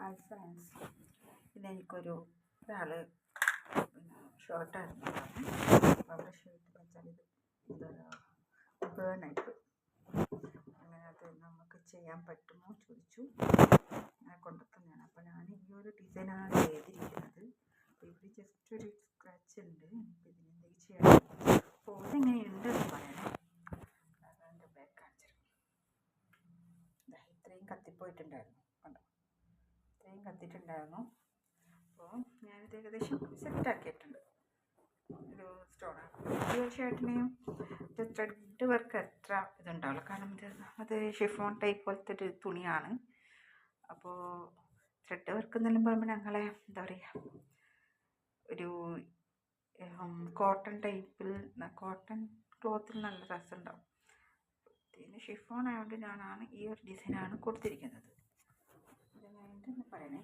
Hi friends, പിന്നെ ഒരാൾ ഷർട്ടായിരുന്നു അവരുടെ ഷർട്ട് വെച്ചാൽ ഇത് ബേണായിട്ട് അങ്ങനെ അത് നമുക്ക് ചെയ്യാൻ പറ്റുമോ ചോദിച്ചു. അങ്ങനെ കൊണ്ടുത്തന്നെയാണ്. അപ്പോൾ ഞാൻ ഈ ഒരു ഡിസൈനാണ് ചെയ്തിരിക്കുന്നത്. അപ്പോൾ ഇവിടെ ജസ്റ്റ് ഒരു സ്ക്രാച്ച് ഉണ്ട്. അപ്പോൾ ഇതിനെന്തെങ്കിലും ചെയ്യണം. അപ്പോൾ ഇതെങ്ങനെയുണ്ട് എന്ന് പറയണേ. അതിൻ്റെ ബാക്ക് കാണിച്ചു. ഇത്രയും കത്തിപ്പോയിട്ടുണ്ടായിരുന്നു, കണ്ടോ, ഇത്രയും കത്തിയിട്ടുണ്ടായിരുന്നു. അപ്പോൾ ഞാനിത് ഏകദേശം സെറ്റാക്കിയിട്ടുണ്ട്. ഒരു സ്റ്റോണാണ് ഈ ഒരു ഷർട്ടിനെയും ത്രെഡ് വർക്ക് എത്ര ഇതുണ്ടാവില്ല, കാരണം അത് ഷിഫോൺ ടൈപ്പ് പോലത്തെ ഒരു തുണിയാണ്. അപ്പോൾ ത്രെഡ് വർക്ക് എന്നെല്ലാം പറയുമ്പോൾ ഞങ്ങളെ എന്താ പറയുക, ഒരു കോട്ടൺ ടൈപ്പിൽ, കോട്ടൺ ക്ലോത്തിൽ നല്ല രസമുണ്ടാവും. ഇതിന് ഷിഫോൺ ആയതുകൊണ്ട് ഞാനാണ് ഈ ഒരു ഡിസൈനാണ് കൊടുത്തിരിക്കുന്നത്. ഇത് കഴിഞ്ഞിട്ട് പറയണേ.